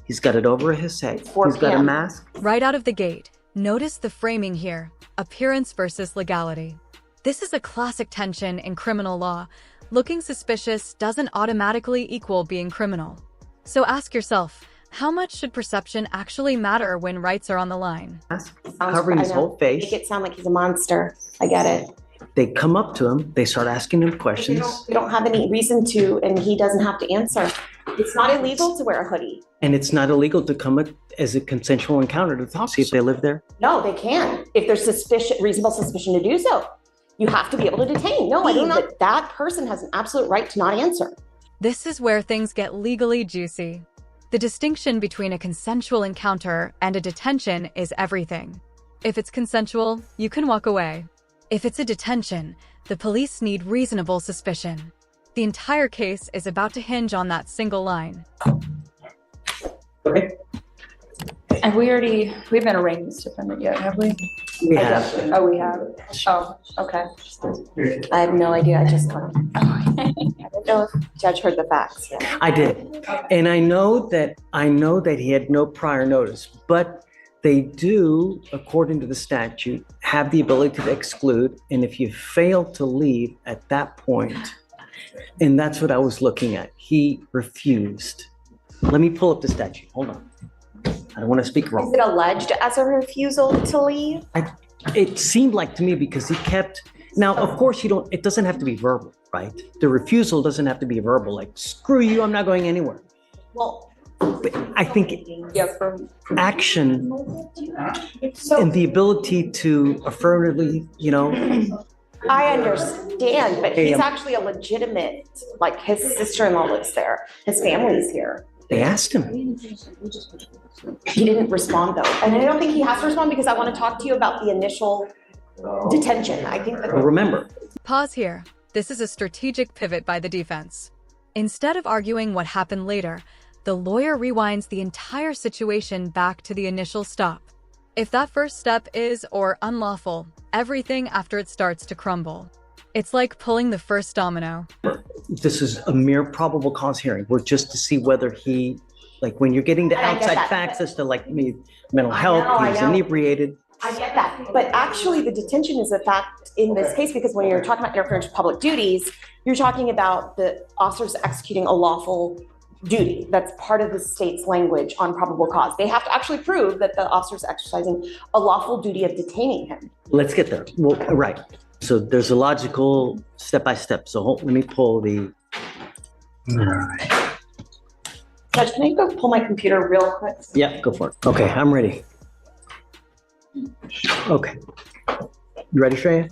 He's got it over his head. He's 4 got a p.m. mask. Right out of the gate, notice the framing here, appearance versus legality. This is a classic tension in criminal law. Looking suspicious doesn't automatically equal being criminal. So ask yourself, how much should perception actually matter when rights are on the line? Mask covering his whole face. Make it sound like he's a monster. I get it. They come up to him. They start asking him questions. We don't have any reason to, and he doesn't have to answer. It's not illegal to wear a hoodie. And it's not illegal to come as a consensual encounter to talk to you if they live there. No, they can. If there's reasonable suspicion to do so, you have to be able to detain. No, I do not. That person has an absolute right to not answer. This is where things get legally juicy. The distinction between a consensual encounter and a detention is everything. If it's consensual, you can walk away. If it's a detention, the police need reasonable suspicion. The entire case is about to hinge on that single line. Okay. And we haven't arraigned this defendant yet, have we? We have. Oh, we have. Oh, okay. I have no idea. I just got Okay. I don't know if Judge heard the facts. Yeah. I did. And I know that he had no prior notice, but they do, according to the statute, have the ability to exclude. And if you fail to leave at that point, and that's what I was looking at, he refused. Let me pull up the statute. Hold on. I don't want to speak wrong. Is it alleged as a refusal to leave? It seemed like to me because he kept, now of course it doesn't have to be verbal, right? The refusal doesn't have to be verbal, like screw you, I'm not going anywhere. Well, But I think action so and the ability to affirmatively, I understand, but Hey, he's actually a legitimate, like his sister-in-law lives there. His family's here. they asked him. He didn't respond though. And I don't think he has to respond because I want to talk to you about the initial detention. I think that But remember, Pause here. This is a strategic pivot by the defense. Instead of arguing what happened later, the lawyer rewinds the entire situation back to the initial stop. If that first step is or unlawful, everything after it starts to crumble. It's like pulling the first domino. this is a mere probable cause hearing. We're just to see whether he, like when you're getting the And I get outside that, facts but- as to like mental I health, know, he I was know. inebriated. I get that, but actually the detention is a fact in this case because when you're talking about interference with public duties, you're talking about the officers executing a lawful duty. That's part of the state's language on probable cause. They have to actually prove that the officer's exercising a lawful duty of detaining him. Let's get there. Well, right. So there's a logical step-by-step. So let me pull the, all right. Judge, can I go pull my computer real quick? Yeah, go for it. Okay, I'm ready. Okay. You ready, Shreya?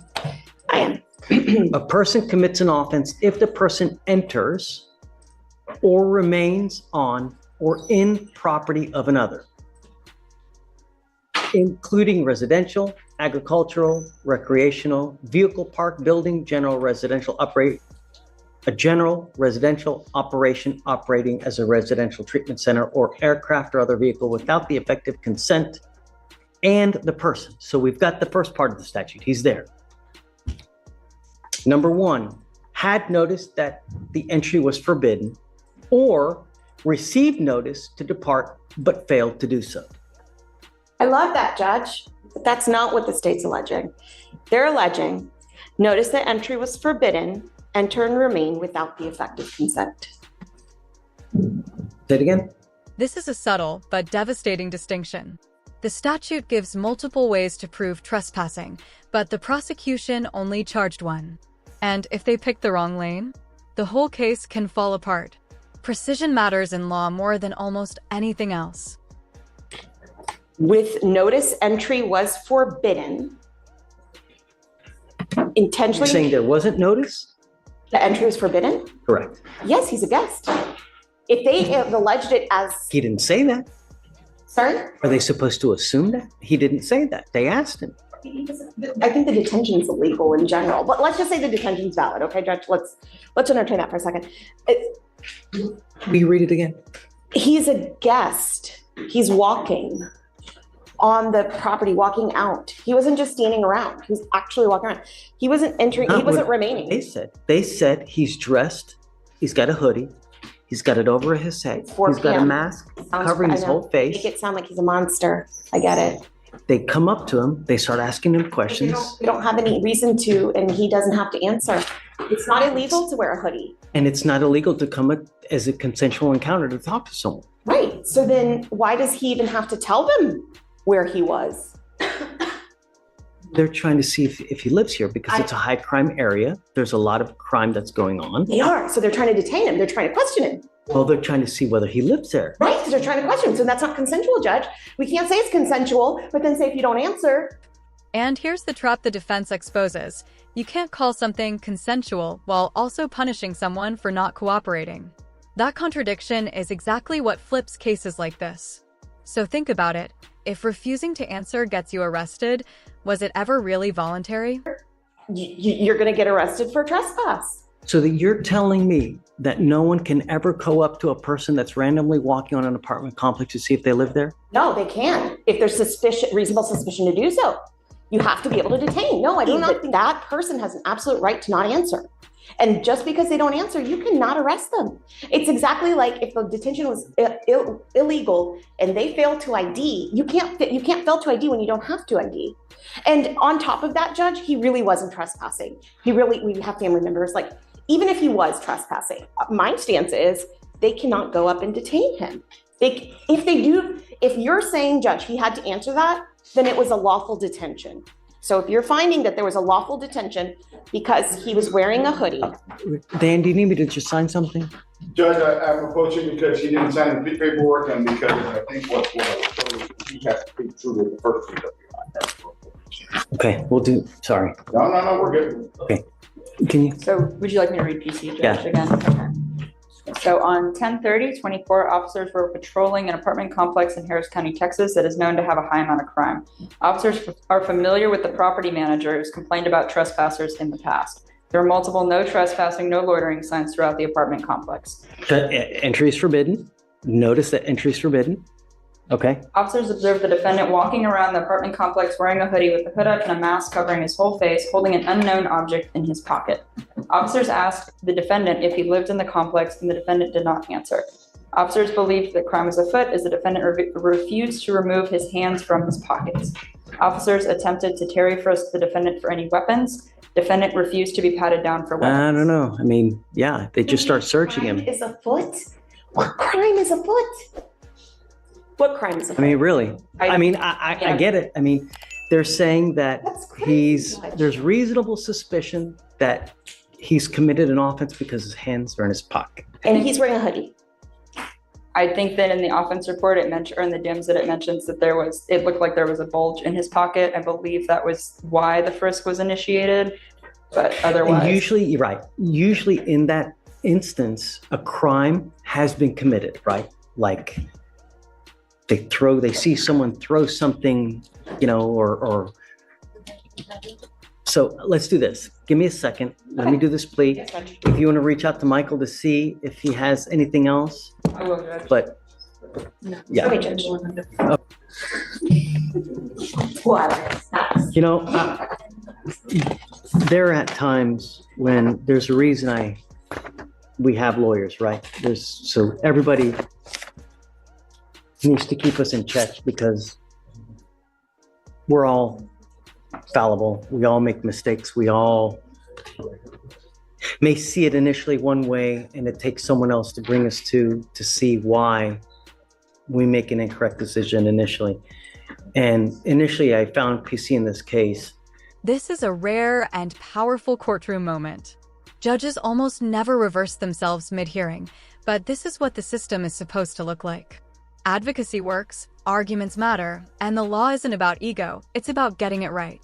I am. A person commits an offense if the person enters or remains on or in property of another, including residential, agricultural, recreational, vehicle park, building, general residential operation operating as a residential treatment center or aircraft or other vehicle without the effective consent and the person. So we've got the first part of the statute. He's there. Number one, had noticed that the entry was forbidden or received notice to depart but failed to do so. I love that, Judge, but that's not what the state's alleging. They're alleging notice that entry was forbidden, enter and remain without the effective consent. Say it again. This is a subtle but devastating distinction. The statute gives multiple ways to prove trespassing, but the prosecution only charged one. And if they pick the wrong lane, the whole case can fall apart. Precision matters in law more than almost anything else. With notice entry was forbidden, You're intentionally, saying there wasn't notice? the entry was forbidden? Correct. Yes, he's a guest. If they have alleged it as, He didn't say that. sorry? Are they supposed to assume that? He didn't say that. They asked him. I think the detention is illegal in general, but let's just say the detention is valid, okay, Judge? Let's entertain that for a second. Will you read it again? He's a guest. He's walking on the property, walking out. He wasn't just standing around. He was actually walking around. He wasn't entering, he Not wasn't what remaining. They said he's dressed, he's got a hoodie, He's got it over his head. It's 4 He's got a p.m. mask Sounds- covering I his know. whole face. Make it sound like he's a monster. I get it. They come up to him, they start asking him We questions, don't have any reason to, and he doesn't have to answer. It's not illegal to wear a hoodie. and it's not illegal to come as a consensual encounter to talk to someone. Right. So then why does he even have to tell them where he was? They're trying to see if he lives here because it's a high crime area. There's a lot of crime that's going on. They are. So they're trying to detain him. They're trying to question him. Well, they're trying to see whether he lives there. Right. Because they're trying to question him. So that's not consensual, Judge. We can't say it's consensual, but then say if you don't answer. And here's the trap the defense exposes. You can't call something consensual while also punishing someone for not cooperating. That contradiction is exactly what flips cases like this. So think about it. If refusing to answer gets you arrested, was it ever really voluntary? You're going to get arrested for trespass. So that you're telling me that no one can ever go up to a person that's randomly walking on an apartment complex to see if they live there? No, they can. If there's reasonable suspicion to do so. You have to be able to detain. No, I do not think that person has an absolute right to not answer. And just because they don't answer, you cannot arrest them. It's exactly like if the detention was illegal and they fail to ID, you can't fail to ID when you don't have to ID. And on top of that, Judge, he really wasn't trespassing. We have family members, like, even if he was trespassing, my stance is they cannot go up and detain him. If you're saying, Judge, he had to answer that, then it was a lawful detention. So if you're finding that there was a lawful detention because he was wearing a hoodie. Dan, do you need me to just sign something? Judge, I'm approaching because he didn't sign the paperwork and because I think what I was told is he has to be true with the first thing that we got. Okay, we'll do, sorry. No, we're good. Okay, can you? So would you like me to read PC, Judge, Yeah. again? Okay. So on 10/30, 24 officers were patrolling an apartment complex in Harris County, Texas that is known to have a high amount of crime. Officers are familiar with the property manager who's complained about trespassers in the past. There were multiple no trespassing, no loitering signs throughout the apartment complex. Entry is forbidden. Notice that entry is forbidden. Okay. Officers observed the defendant walking around the apartment complex wearing a hoodie with a hood up and a mask covering his whole face, holding an unknown object in his pocket. Officers asked the defendant if he lived in the complex, and the defendant did not answer. Officers believed that crime was afoot as the defendant refused to remove his hands from his pockets. Officers attempted to Terry frisk the defendant for any weapons. Defendant refused to be patted down for weapons. I don't know. I mean, yeah, they just start searching him. Crime is afoot? What crime is afoot? What crime is afoot? I mean, really? I get it. I mean, they're saying that That's crazy. there's reasonable suspicion that he's committed an offense because his hands are in his pocket. And he's wearing a hoodie. I think that in the offense report, it mentioned, or in the DIMS, that it mentions that it looked like there was a bulge in his pocket. I believe that was why the frisk was initiated, but otherwise. And usually, you're right. Usually in that instance, a crime has been committed, right? Like they see someone throw something, or so let's do this. Give me a second. Let me do this plea. Yes, Judge. If you want to reach out to Michael to see if he has anything else, I will, Judge. but yeah. Okay, Judge. There are at times when there's a reason we have lawyers, right? So everybody needs to keep us in check because we're all fallible. We all make mistakes. We all may see it initially one way, and it takes someone else to bring us to see why we make an incorrect decision initially. And initially, I found PC in this case. This is a rare and powerful courtroom moment. Judges almost never reverse themselves mid-hearing, but this is what the system is supposed to look like. Advocacy works, arguments matter, and the law isn't about ego, it's about getting it right.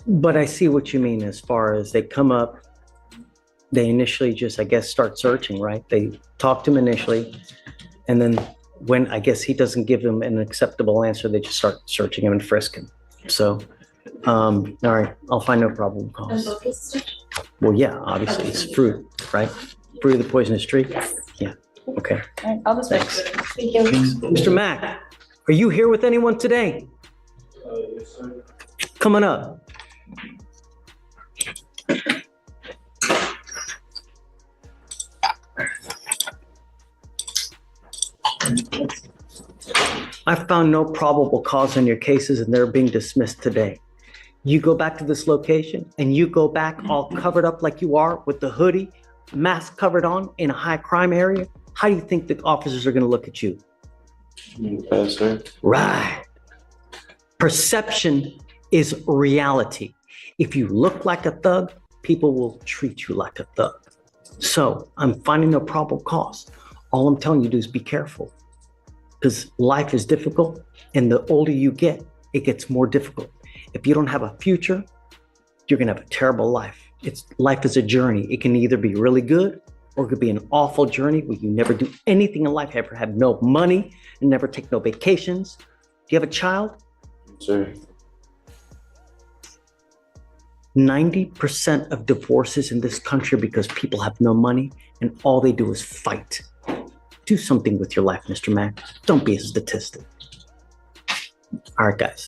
But I see what you mean as far as they come up, they initially just, I guess, start searching, right? They talk to him initially, and then when I guess he doesn't give them an acceptable answer, they just start searching him and frisk him. So, all right, I'll find no probable cause. Well, yeah, obviously it's fruit, right? Fruit of the poisonous tree? Yes. Yeah, okay. All right, I'll just make Thanks. sure. Thank you. Mr. Mack, are you here with anyone today? Yes, sir. Come on up. I found no probable cause in your cases and they're being dismissed today. You go back to this location and you go back all covered up like you are with the hoodie, mask covered on in a high crime area. How do you think the officers are going to look at you? Sir. Right. Perception is reality. If you look like a thug, people will treat you like a thug. So I'm finding no probable cause. All I'm telling you to do is be careful, because life is difficult, and the older you get, it gets more difficult. If you don't have a future, you're gonna have a terrible life. Life is a journey. It can either be really good or it could be an awful journey where you never do anything in life, ever have no money and never take no vacations. Do you have a child? Sir. 90% of divorces in this country are because people have no money and all they do is fight. Do something with your life, Mr. Mack. Don't be a statistic. All right, guys.